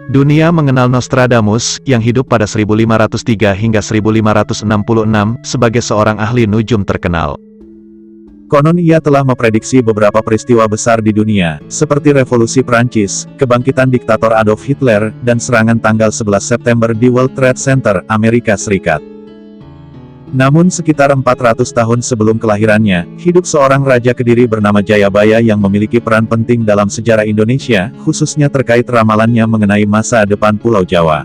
Dunia mengenal Nostradamus, yang hidup pada 1503 hingga 1566, sebagai seorang ahli nujum terkenal. Konon ia telah memprediksi beberapa peristiwa besar di dunia, seperti Revolusi Prancis, kebangkitan diktator Adolf Hitler, dan serangan tanggal 11 September di World Trade Center, Amerika Serikat. Namun sekitar 400 tahun sebelum kelahirannya, hidup seorang Raja Kediri bernama Jayabaya yang memiliki peran penting dalam sejarah Indonesia, khususnya terkait ramalannya mengenai masa depan Pulau Jawa.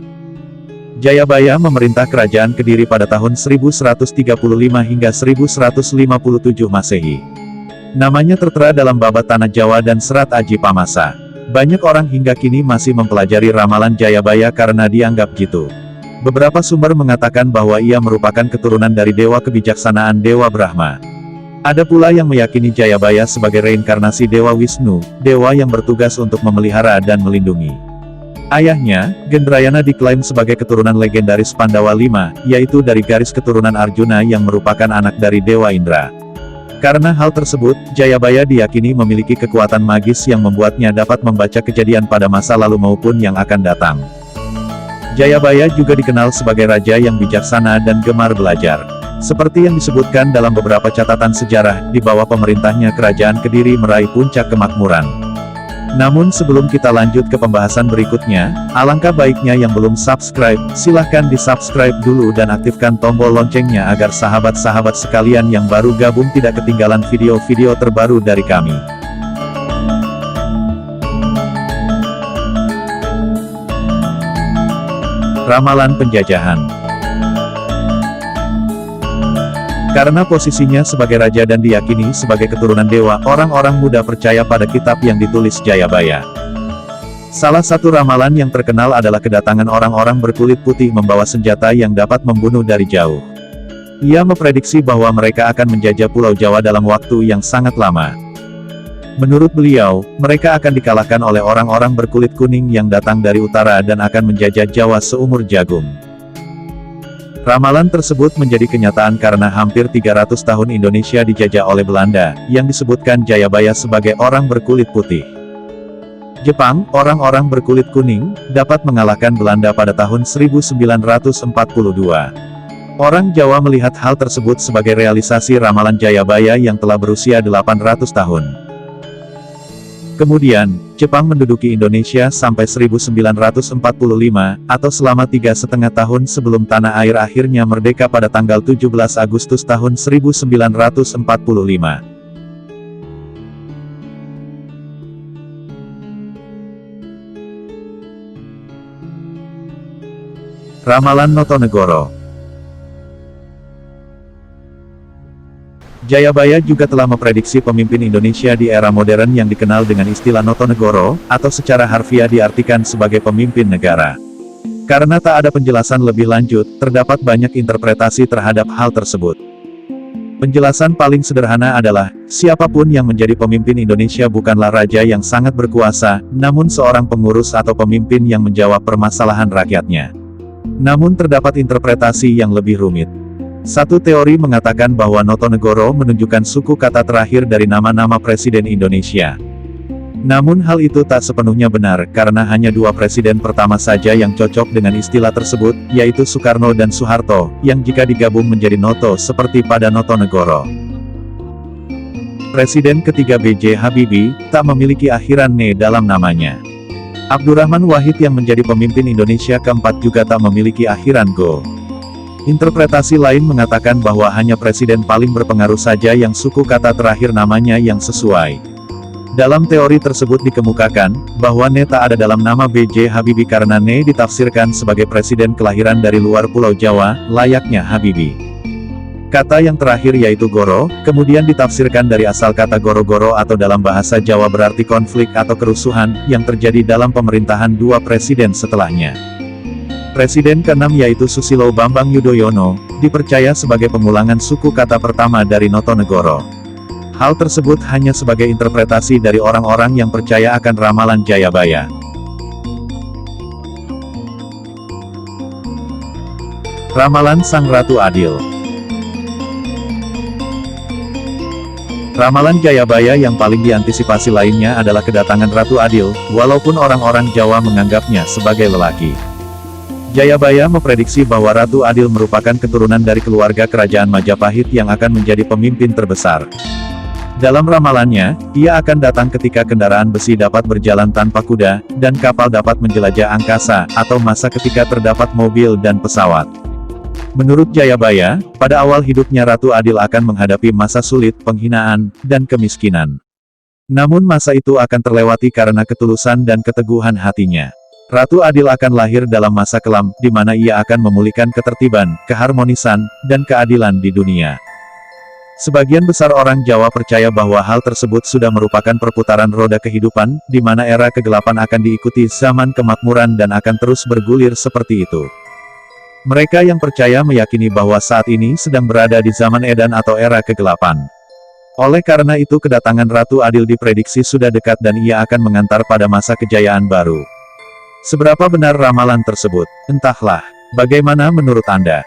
Jayabaya memerintah Kerajaan Kediri pada tahun 1135 hingga 1157 Masehi. Namanya tertera dalam Babat Tanah Jawa dan Serat Aji Pamasa. Banyak orang hingga kini masih mempelajari ramalan Jayabaya karena dianggap jitu. Beberapa sumber mengatakan bahwa ia merupakan keturunan dari Dewa Kebijaksanaan Dewa Brahma. Ada pula yang meyakini Jayabaya sebagai reinkarnasi Dewa Wisnu, dewa yang bertugas untuk memelihara dan melindungi. Ayahnya, Gendrayana diklaim sebagai keturunan legendaris Pandawa V, yaitu dari garis keturunan Arjuna yang merupakan anak dari Dewa Indra. Karena hal tersebut, Jayabaya diyakini memiliki kekuatan magis yang membuatnya dapat membaca kejadian pada masa lalu maupun yang akan datang. Jayabaya juga dikenal sebagai raja yang bijaksana dan gemar belajar. Seperti yang disebutkan dalam beberapa catatan sejarah, di bawah pemerintahnya Kerajaan Kediri meraih puncak kemakmuran. Namun sebelum kita lanjut ke pembahasan berikutnya, alangkah baiknya yang belum subscribe, silahkan di-subscribe dulu dan aktifkan tombol loncengnya agar sahabat-sahabat sekalian yang baru gabung tidak ketinggalan video-video terbaru dari kami. Ramalan penjajahan. Karena posisinya sebagai raja dan diyakini sebagai keturunan dewa, orang-orang muda percaya pada kitab yang ditulis Jayabaya. Salah satu ramalan yang terkenal adalah kedatangan orang-orang berkulit putih membawa senjata yang dapat membunuh dari jauh. Ia memprediksi bahwa mereka akan menjajah Pulau Jawa dalam waktu yang sangat lama. Menurut beliau, mereka akan dikalahkan oleh orang-orang berkulit kuning yang datang dari utara dan akan menjajah Jawa seumur jagung. Ramalan tersebut menjadi kenyataan karena hampir 300 tahun Indonesia dijajah oleh Belanda, yang disebutkan Jayabaya sebagai orang berkulit putih. Jepang, orang-orang berkulit kuning, dapat mengalahkan Belanda pada tahun 1942. Orang Jawa melihat hal tersebut sebagai realisasi ramalan Jayabaya yang telah berusia 800 tahun. Kemudian, Jepang menduduki Indonesia sampai 1945, atau selama 3,5 tahun sebelum tanah air akhirnya merdeka pada tanggal 17 Agustus tahun 1945. Ramalan Notonegoro. Jayabaya juga telah memprediksi pemimpin Indonesia di era modern yang dikenal dengan istilah Notonegoro, atau secara harfiah diartikan sebagai pemimpin negara. Karena tak ada penjelasan lebih lanjut, terdapat banyak interpretasi terhadap hal tersebut. Penjelasan paling sederhana adalah, siapapun yang menjadi pemimpin Indonesia bukanlah raja yang sangat berkuasa, namun seorang pengurus atau pemimpin yang menjawab permasalahan rakyatnya. Namun terdapat interpretasi yang lebih rumit. Satu teori mengatakan bahwa Notonegoro menunjukkan suku kata terakhir dari nama-nama Presiden Indonesia. Namun hal itu tak sepenuhnya benar, karena hanya dua presiden pertama saja yang cocok dengan istilah tersebut, yaitu Soekarno dan Soeharto, yang jika digabung menjadi Noto seperti pada Notonegoro. Presiden ketiga B.J. Habibie, tak memiliki akhiran ne dalam namanya. Abdurrahman Wahid yang menjadi pemimpin Indonesia keempat juga tak memiliki akhiran go. Interpretasi lain mengatakan bahwa hanya presiden paling berpengaruh saja yang suku kata terakhir namanya yang sesuai. Dalam teori tersebut dikemukakan, bahwa ne tak ada dalam nama B.J. Habibie karena ne ditafsirkan sebagai presiden kelahiran dari luar Pulau Jawa, layaknya Habibie. Kata yang terakhir yaitu Goro, kemudian ditafsirkan dari asal kata Goro-Goro atau dalam bahasa Jawa berarti konflik atau kerusuhan, yang terjadi dalam pemerintahan dua presiden setelahnya. Presiden ke-6 yaitu Susilo Bambang Yudhoyono, dipercaya sebagai pengulangan suku kata pertama dari Notonegoro. Hal tersebut hanya sebagai interpretasi dari orang-orang yang percaya akan ramalan Jayabaya. Ramalan Sang Ratu Adil. Ramalan Jayabaya yang paling diantisipasi lainnya adalah kedatangan Ratu Adil, walaupun orang-orang Jawa menganggapnya sebagai lelaki. Jayabaya memprediksi bahwa Ratu Adil merupakan keturunan dari keluarga kerajaan Majapahit yang akan menjadi pemimpin terbesar. Dalam ramalannya, ia akan datang ketika kendaraan besi dapat berjalan tanpa kuda, dan kapal dapat menjelajah angkasa, atau masa ketika terdapat mobil dan pesawat. Menurut Jayabaya, pada awal hidupnya Ratu Adil akan menghadapi masa sulit, penghinaan, dan kemiskinan. Namun masa itu akan terlewati karena ketulusan dan keteguhan hatinya. Ratu Adil akan lahir dalam masa kelam, di mana ia akan memulihkan ketertiban, keharmonisan, dan keadilan di dunia. Sebagian besar orang Jawa percaya bahwa hal tersebut sudah merupakan perputaran roda kehidupan, di mana era kegelapan akan diikuti zaman kemakmuran dan akan terus bergulir seperti itu. Mereka yang percaya meyakini bahwa saat ini sedang berada di zaman edan atau era kegelapan. Oleh karena itu kedatangan Ratu Adil diprediksi sudah dekat dan ia akan mengantar pada masa kejayaan baru. Seberapa benar ramalan tersebut? Entahlah. Bagaimana menurut Anda?